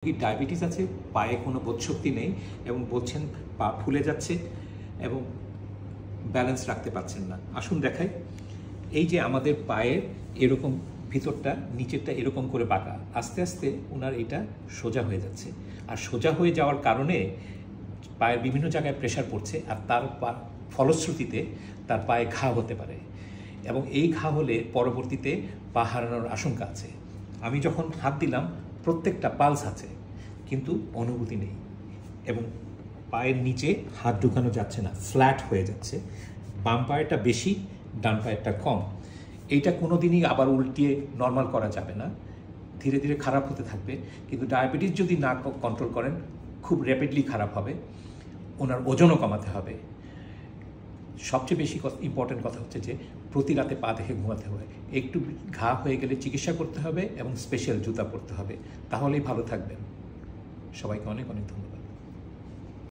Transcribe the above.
কি ডায়াবেটিস আছে, পায়ে কোনো বোধশক্তি নেই এবং বলছেন পা ফুলে যাচ্ছে এবং ব্যালেন্স রাখতে পারছেন না। আসুন দেখাই। এই যে আমাদের পায়ের এরকম ভিতরটা নিচেরটা এরকম করে বাঁকা, আস্তে আস্তে ওনার এটা সোজা হয়ে যাচ্ছে। আর সোজা হয়ে যাওয়ার কারণে পায়ের বিভিন্ন জায়গায় প্রেশার পড়ছে, আর তার ফলশ্রুতিতে তার পায়ে ঘা হতে পারে এবং এই ঘা হলে পরবর্তীতে পা হারানোর আশঙ্কা আছে। আমি যখন হাত দিলাম প্রত্যেকটা পালস আছে কিন্তু অনুভূতি নেই এবং পায়ের নিচে হাত ঢুকানো যাচ্ছে না, ফ্ল্যাট হয়ে যাচ্ছে। বাম পায়েরটা বেশি, ডান পায়েরটা কম। এইটা কোনো দিনই আবার উল্টিয়ে নর্মাল করা যাবে না, ধীরে ধীরে খারাপ হতে থাকবে। কিন্তু ডায়াবেটিস যদি না কন্ট্রোল করেন খুব র্যাপিডলি খারাপ হবে। ওনার ওজনও কমাতে হবে। সবচেয়ে বেশি ইম্পর্টেন্ট কথা হচ্ছে যে প্রতি রাতে পা দেখে ঘুমাতে হবে। একটু ঘা হয়ে গেলে চিকিৎসা করতে হবে এবং স্পেশাল জুতা পরতে হবে, তাহলেই ভালো থাকবেন। সবাইকে অনেক অনেক ধন্যবাদ।